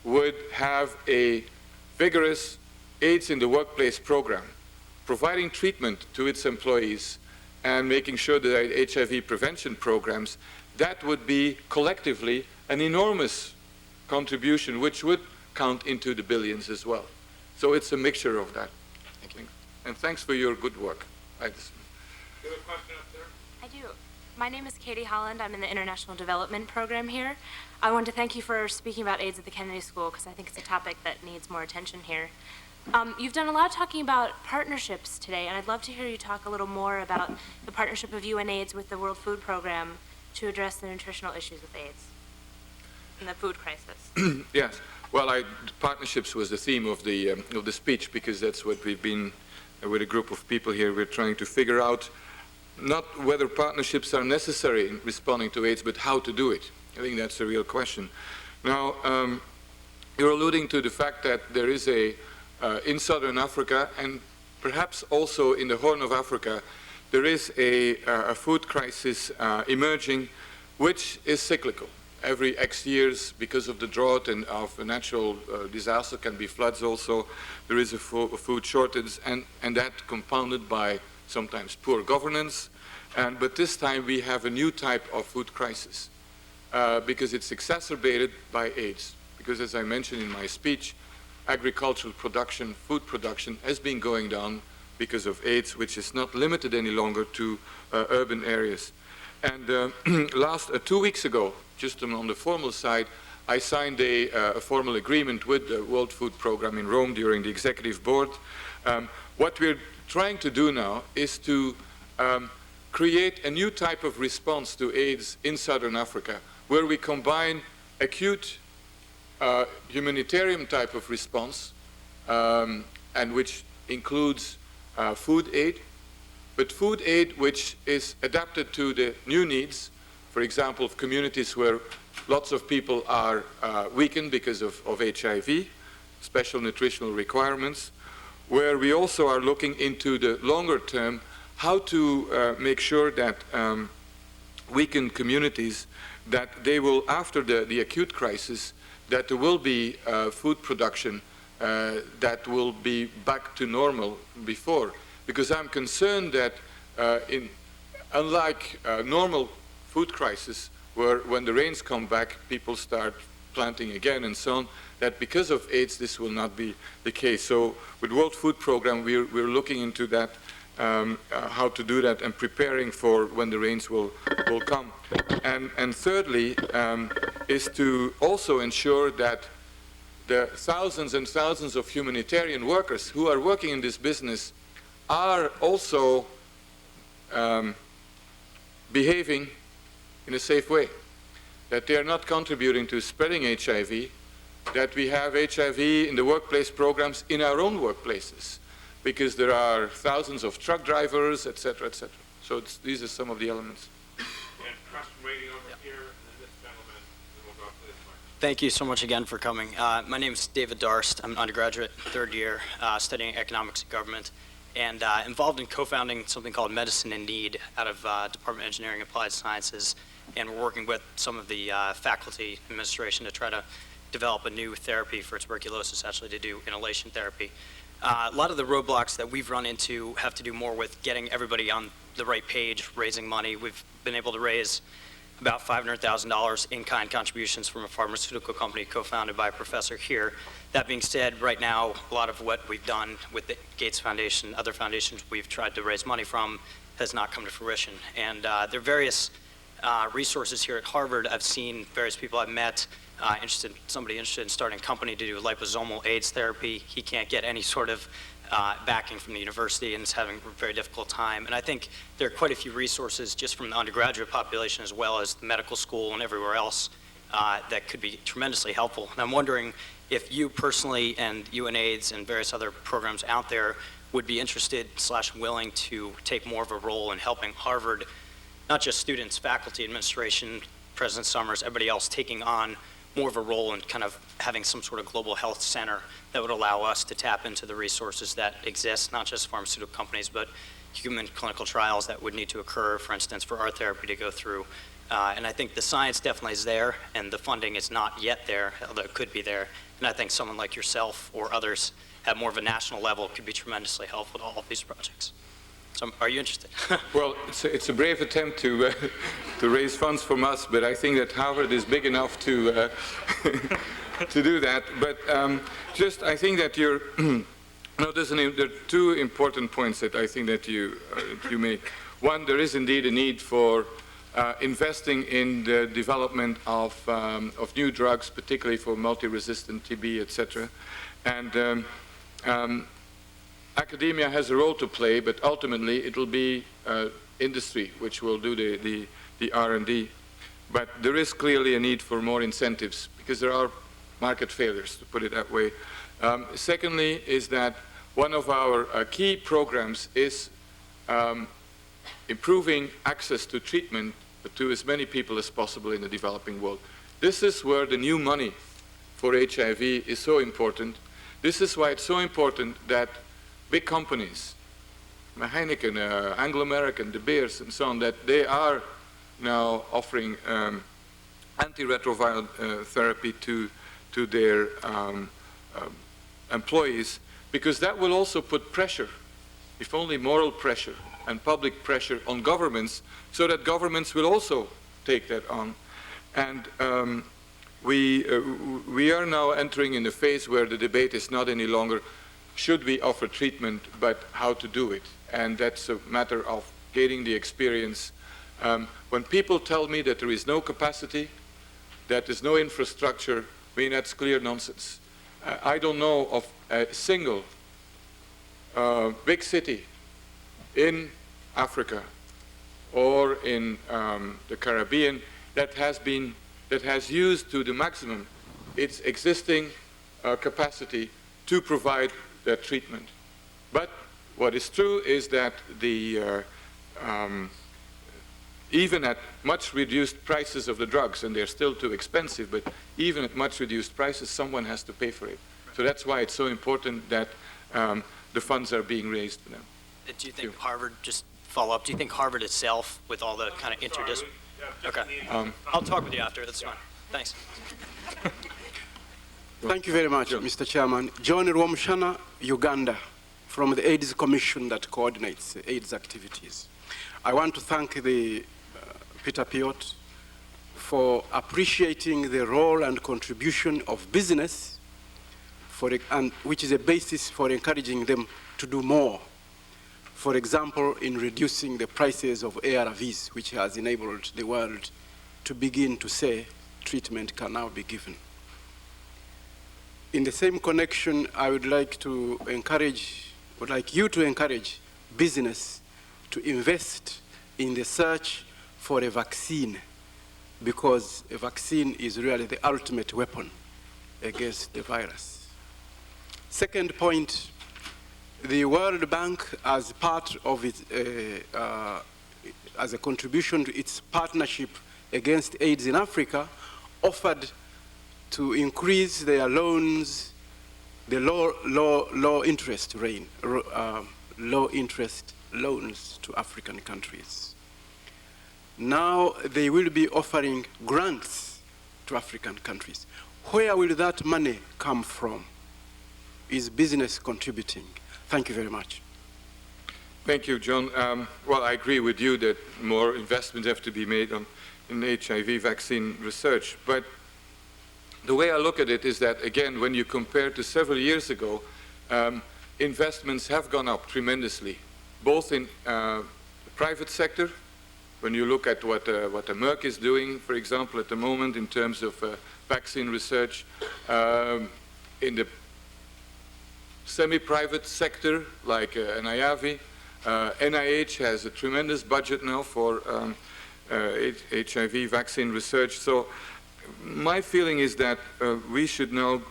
would have a vigorous AIDS in the workplace program, providing treatment to its employees and making sure that HIV prevention programs, that would be collectively an enormous contribution, which would count into the billions as well. So it's a mixture of that. Thank you. And thanks for your good work. Do you have a question up there? I do. My name is Katie Holland. I'm in the International Development Program here. I want to thank you for speaking about AIDS at the Kennedy School, because I think it's a topic that needs more attention here. You've done a lot of talking about partnerships today, and I'd love to hear you talk a little more about the partnership of Unaids with the World Food Program to address the nutritional issues with AIDS and the food crisis. Yes. Well, partnerships was the theme of the speech, because that's what we've been, with a group of people here, we're trying to figure out not whether partnerships are necessary in responding to AIDS, but how to do it. I think that's a real question. Now, you're alluding to the fact that there is in Southern Africa, and perhaps also in the Horn of Africa, there is a food crisis emerging, which is cyclical. Every X years, because of the drought and of a natural disaster, can be floods also, there is a food shortage, and that compounded by sometimes poor governance. But this time we have a new type of food crisis because it's exacerbated by AIDS. Because as I mentioned in my speech, agricultural production, food production has been going down because of AIDS, which is not limited any longer to urban areas. And 2 weeks ago, just on the formal side, I signed a formal agreement with the World Food Program in Rome during the executive board. What we're trying to do now is to create a new type of response to AIDS in Southern Africa, where we combine acute humanitarian type of response, and which includes food aid, but food aid which is adapted to the new needs, for example, of communities where lots of people are weakened because of HIV, special nutritional requirements, where we also are looking into the longer term how to make sure that weakened communities that they will, after the acute crisis, that there will be food production that will be back to normal before. Because I'm concerned that unlike normal food crisis, where when the rains come back, people start planting again and so on, that because of AIDS, this will not be the case. So with World Food Program, we're looking into that, how to do that, and preparing for when the rains will come. And thirdly, is to also ensure that the thousands and thousands of humanitarian workers who are working in this business are also behaving in a safe way, that they are not contributing to spreading HIV, that we have HIV in the workplace programs in our own workplaces, because there are thousands of truck drivers, et cetera, et cetera. So these are some of the elements. And question waiting over here, and then this gentleman, and we'll go up to this one. Thank you so much again for coming. My name is David Darst. I'm an undergraduate, third year, studying economics and government, and involved in co-founding something called Medicine in Need out of Department of Engineering and Applied Sciences. And we're working with some of the faculty administration to try to develop a new therapy for tuberculosis, actually to do inhalation therapy. A lot of the roadblocks that we've run into have to do more with getting everybody on the right page, raising money. We've been able to raise about $500,000 in-kind contributions from a pharmaceutical company co-founded by a professor here. That being said, right now, a lot of what we've done with the Gates Foundation, other foundations we've tried to raise money from, has not come to fruition. And there are various resources here at Harvard. I've seen various people I've met, somebody interested in starting a company to do liposomal AIDS therapy. He can't get any sort of backing from the university and is having a very difficult time. And I think there are quite a few resources just from the undergraduate population as well as the medical school and everywhere else that could be tremendously helpful. And I'm wondering if you personally and Unaids and various other programs out there would be interested / willing to take more of a role in helping Harvard, not just students, faculty, administration, President Summers, everybody else taking on more of a role in kind of having some sort of global health center that would allow us to tap into the resources that exist, not just pharmaceutical companies, but human clinical trials that would need to occur, for instance, for our therapy to go through. And I think the science definitely is there, and the funding is not yet there, although it could be there. And I think someone like yourself or others at more of a national level could be tremendously helpful to all of these projects. So are you interested? Well, it's a brave attempt to raise funds from us, but I think that Harvard is big enough to to do that. But I think that you're no, there are two important points that I think that you make. One, there is indeed a need for investing in the development of new drugs, particularly for multi-resistant TB, etc. And academia has a role to play, but ultimately it will be industry which will do the R&D. But there is clearly a need for more incentives because there are market failures, to put it that way. Secondly is that one of our key programs is improving access to treatment to as many people as possible in the developing world. This is where the new money for HIV is so important. This is why it's so important that big companies, Heineken, Anglo-American, De Beers, and so on, that they are now offering antiretroviral therapy to their employees, because that will also put pressure, if only moral pressure and public pressure on governments, so that governments will also take that on. And we are now entering in a phase where the debate is not any longer should we offer treatment, but how to do it. And that's a matter of gaining the experience. When people tell me that there is no capacity, that there's no infrastructure, I mean, that's clear nonsense. I don't know of a single big city in Africa or in the Caribbean that has used to the maximum its existing capacity to provide that treatment. But what is true is that even at much reduced prices of the drugs, and they're still too expensive, but even at much reduced prices, someone has to pay for it. So that's why it's so important that the funds are being raised now. Do you think Harvard, just follow up, do you think Harvard itself, with all the kind of Okay. I'll talk with you after. That's fine. Thanks. Thank you very much, Mr. Chairman. John Rwamshana, Uganda, from the AIDS Commission that coordinates AIDS activities. I want to thank the Peter Piatt for appreciating the role and contribution of business, which is a basis for encouraging them to do more. For example, in reducing the prices of ARVs, which has enabled the world to begin to say treatment can now be given. In the same connection, I would like you to encourage business to invest in the search for a vaccine, because a vaccine is really the ultimate weapon against the virus. Second point, the World Bank, as part of its, as a contribution to its partnership against AIDS in Africa, offered to increase their loans, the low interest loans to African countries. Now they will be offering grants to African countries. Where will that money come from? Is business contributing? Thank you very much. Thank you, John. Well, I agree with you that more investments have to be made in HIV vaccine research. But the way I look at it is that, again, when you compare to several years ago, investments have gone up tremendously, both in the private sector. When you look at what Merck is doing, for example, at the moment in terms of vaccine research, in the semi-private sector, like NIAVI, NIH has a tremendous budget now for HIV vaccine research. So my feeling is that we should now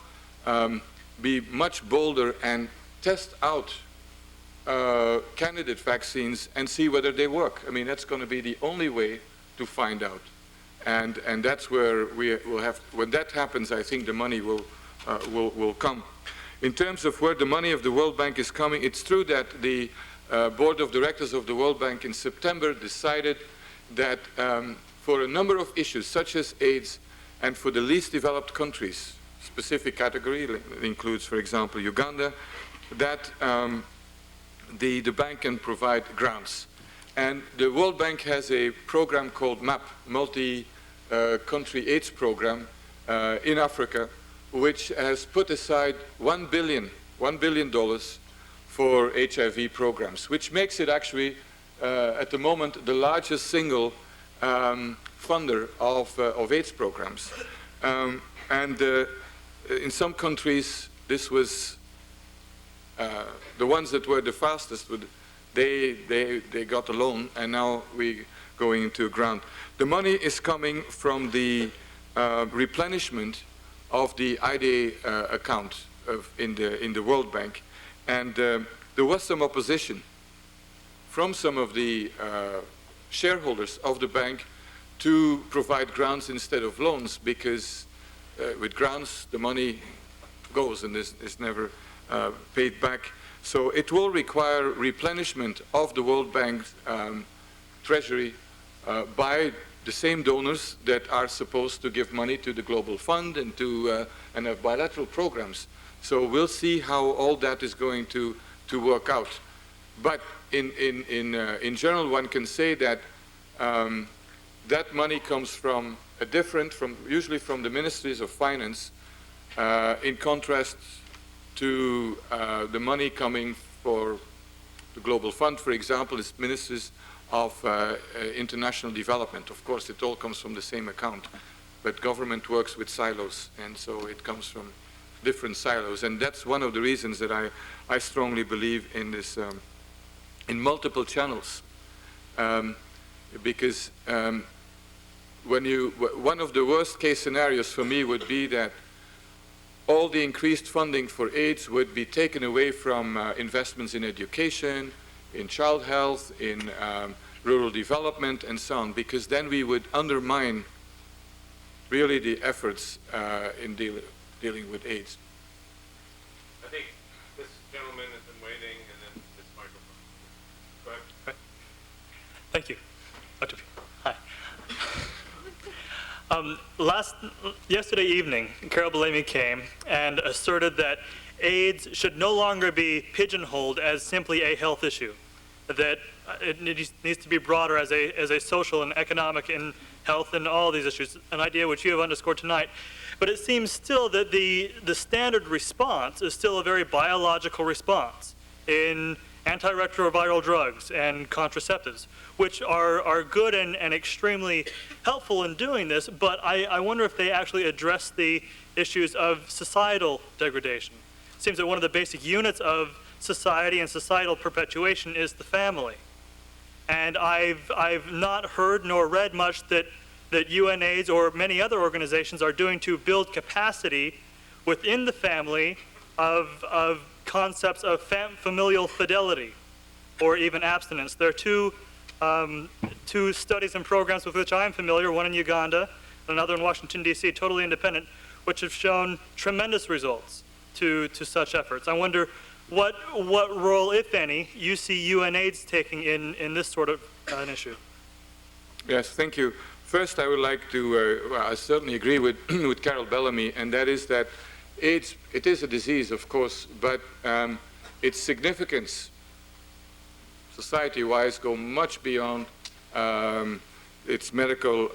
be much bolder and test out candidate vaccines and see whether they work. I mean, that's going to be the only way to find out. And that's where we will have, when that happens, I think the money will come. In terms of where the money of the World Bank is coming, it's true that the board of directors of the World Bank in September decided that for a number of issues, such as AIDS, and for the least developed countries, specific category, includes, for example, Uganda, that the bank can provide grants. And the World Bank has a program called MAP, Multi-Country AIDS Program, in Africa, which has put aside $1 billion for HIV programs, which makes it actually, at the moment, the largest single funder of AIDS programs. In some countries, this was the ones that were the fastest. They got a loan, and now we're going into a grant. The money is coming from the replenishment of the IDA account in the World Bank. And there was some opposition from some of the shareholders of the bank to provide grants instead of loans, because with grants the money goes and is never paid back. So it will require replenishment of the World Bank's treasury by the same donors that are supposed to give money to the Global Fund and to and have bilateral programs. So we'll see how all that is going to work out. But in general, one can say that that money comes from usually from the ministries of finance, in contrast to the money coming for the Global Fund, for example, is ministries of international development. Of course, it all comes from the same account, but government works with silos, and so it comes from different silos. And that's one of the reasons that I strongly believe in this, in multiple channels, because one of the worst case scenarios for me would be that all the increased funding for AIDS would be taken away from investments in education, in child health, in rural development, and so on, because then we would undermine really the efforts in dealing with AIDS. I think this gentleman has been waiting, and then this microphone. Go ahead. Thank you. Dr. Hi. Yesterday evening, Carol Bellamy came and asserted that AIDS should no longer be pigeonholed as simply a health issue, that it needs to be broader as a social and economic and health and all these issues, an idea which you have underscored tonight. But it seems still that the standard response is still a very biological response in antiretroviral drugs and contraceptives, which are good and extremely helpful in doing this, but I wonder if they actually address the issues of societal degradation. It seems that one of the basic units of society and societal perpetuation is the family. And I've not heard nor read much that Unaids or many other organizations are doing to build capacity within the family of concepts of familial fidelity or even abstinence. There are two studies and programs with which I'm familiar, one in Uganda and another in Washington, D.C., totally independent, which have shown tremendous results to such efforts. I wonder what role, if any, you see Unaids taking in this sort of an issue. Yes, thank you. First, I would like to, I certainly agree with, with Carol Bellamy, and that is that AIDS, it is a disease, of course, but its significance, society-wise, go much beyond its medical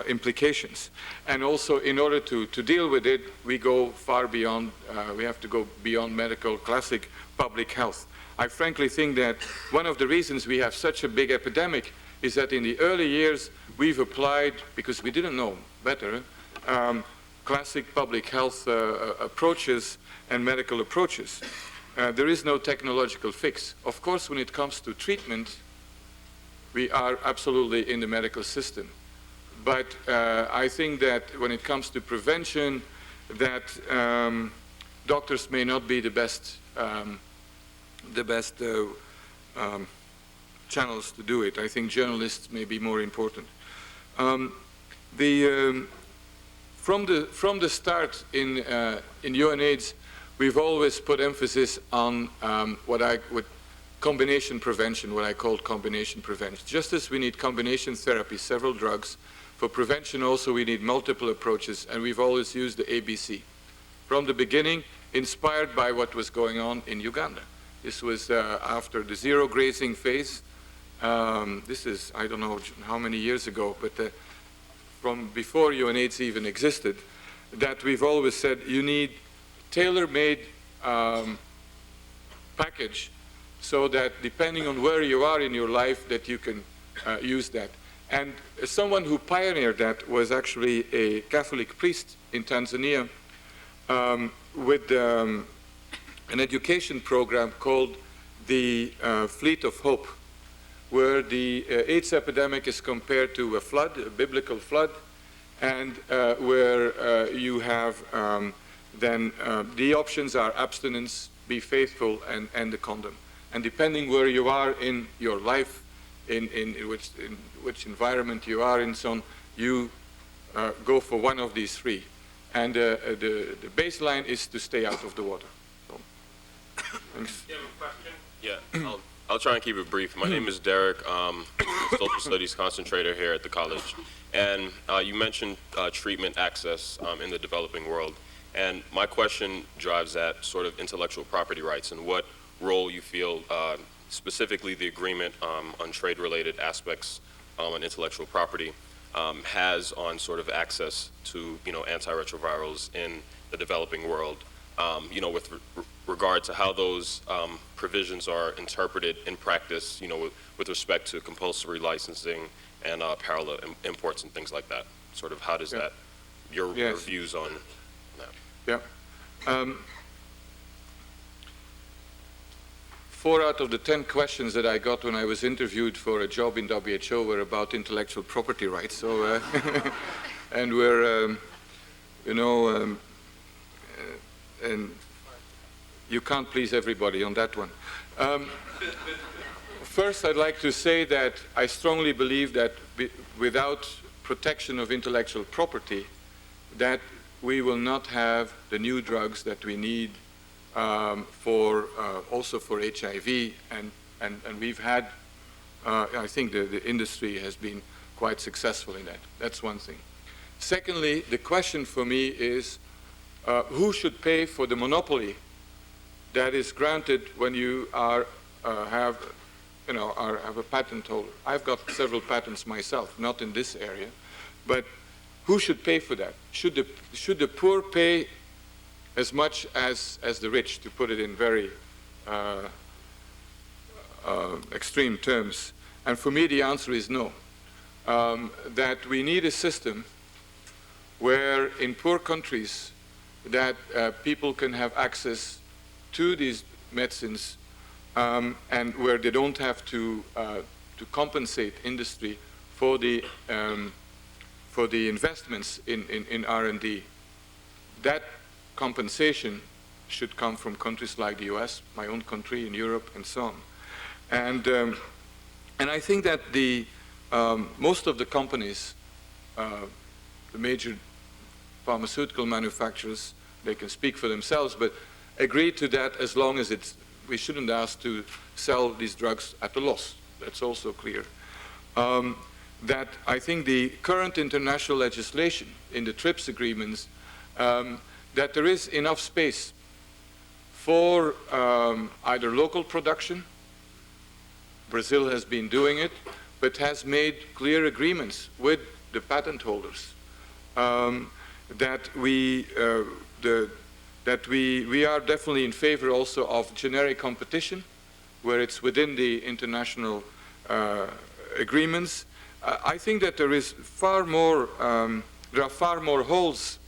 implications. And also, in order to deal with it, we go far beyond, we have to go beyond medical, classic public health. I frankly think that one of the reasons we have such a big epidemic is that in the early years, we've applied, because we didn't know better, classic public health approaches and medical approaches. There is no technological fix. Of course, when it comes to treatment, we are absolutely in the medical system. But I think that when it comes to prevention, that doctors may not be the best channels to do it. I think journalists may be more important. From the start in Unaids, we've always put emphasis on what I would combination prevention, what I called combination prevention. Just as we need combination therapy, several drugs, for prevention also we need multiple approaches, and we've always used the ABC. From the beginning, inspired by what was going on in Uganda. This was after the zero grazing phase. This is, I don't know how many years ago, but from before Unaids even existed, that we've always said you need tailor-made package so that depending on where you are in your life that you can use that. And someone who pioneered that was actually a Catholic priest in Tanzania with an education program called the Fleet of Hope, where the AIDS epidemic is compared to a flood, a biblical flood, and where you have then the options are abstinence, be faithful, and the condom. And depending where you are in your life, in which environment you are in, so on, you go for one of these three. And the baseline is to stay out of the water. So, thanks. Do you have a question? Yeah, I'll try and keep it brief. My name is Derek, social studies concentrator here at the college. And you mentioned treatment access in the developing world. And my question drives at sort of intellectual property rights and what role you feel, specifically the agreement on trade-related aspects on intellectual property has on sort of access to, antiretrovirals in the developing world, with regard to how those provisions are interpreted in practice, with respect to compulsory licensing and parallel imports and things like that. Sort of how does that, your views on that? Yeah. 4 out of the 10 questions that I got when I was interviewed for a job in WHO were about intellectual property rights. So, and we're, and you can't please everybody on that one. First, I'd like to say that I strongly believe that without protection of intellectual property, that we will not have the new drugs that we need also for HIV, and we've had, I think the industry has been quite successful in that. That's one thing. Secondly, the question for me is who should pay for the monopoly that is granted when you have a patent holder. I've got several patents myself, not in this area, but who should pay for that? Should the poor pay as much as the rich, to put it in very extreme terms? And for me, the answer is no. That we need a system where in poor countries that people can have access to these medicines and where they don't have to compensate industry for the investments in R&D. That compensation should come from countries like the US, my own country, in Europe, and so on. And I think that most of the companies, the major pharmaceutical manufacturers, they can speak for themselves, but agree to that as long as we shouldn't ask to sell these drugs at a loss. That's also clear. That I think the current international legislation in the TRIPS agreements, that there is enough space for either local production, Brazil has been doing it, but has made clear agreements with the patent holders that we are definitely in favor also of generic competition, where it's within the international agreements. I think that there are far more holes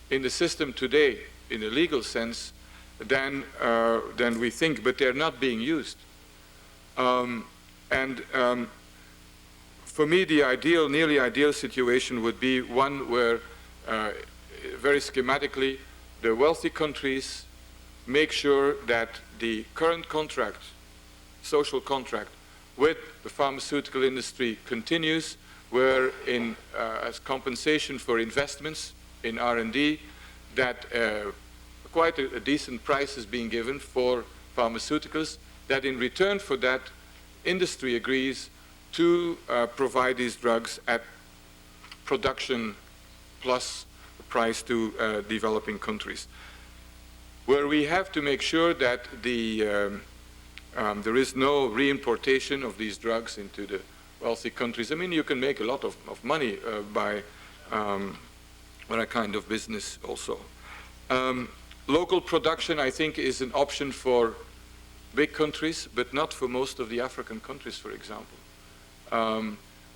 in the system today, in a legal sense, than we think, but they're not being used. For me, the nearly ideal situation would be one where, very schematically, the wealthy countries make sure that the current contract, social contract, with the pharmaceutical industry continues, where as compensation for investments in R&D, that quite a decent price is being given for pharmaceuticals, that in return for that, industry agrees to provide these drugs at production plus the price to developing countries. Where we have to make sure that there is no reimportation of these drugs into the wealthy countries. I mean, you can make a lot of money by that kind of business also. Local production, I think, is an option for big countries, but not for most of the African countries, for example.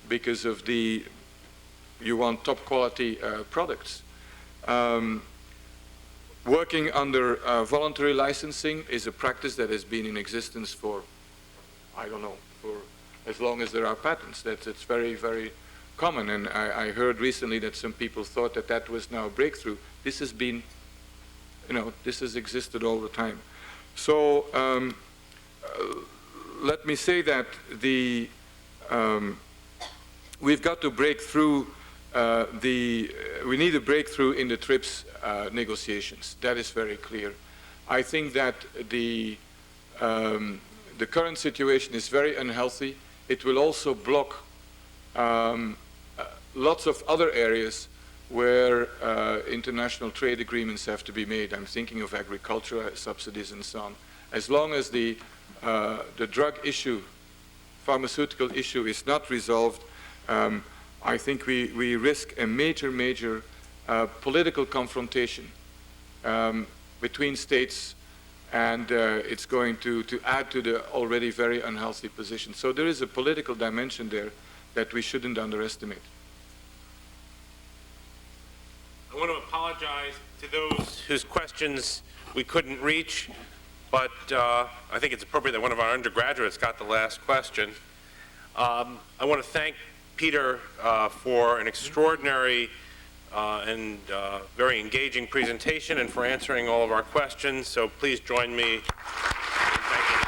Because of you want top quality products. Working under voluntary licensing is a practice that has been in existence for, I don't know, for as long as there are patents. It's very, very common. And I heard recently that some people thought that that was now a breakthrough. This has been, this has existed all the time. So let me say that we've got to break through we need a breakthrough in the TRIPS negotiations. That is very clear. I think that the current situation is very unhealthy. It will also block lots of other areas where international trade agreements have to be made. I'm thinking of agricultural subsidies and so on. As long as the drug issue, pharmaceutical issue is not resolved, I think we risk a major political confrontation between states, and it's going to add to the already very unhealthy position. So there is a political dimension there that we shouldn't underestimate. I want to apologize to those whose questions we couldn't reach, but I think it's appropriate that one of our undergraduates got the last question. I want to thank Peter for an extraordinary and very engaging presentation and for answering all of our questions. So please join me in thanking him.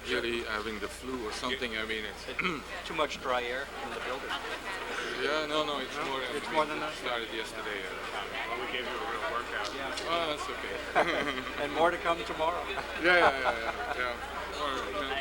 Really having the flu or something, I mean, it's Too much dry air in the building. yeah. No, it's more than It's more than that? started yesterday. Well, we gave you a real workout. Oh, that's okay. And more to come tomorrow. Yeah. All right.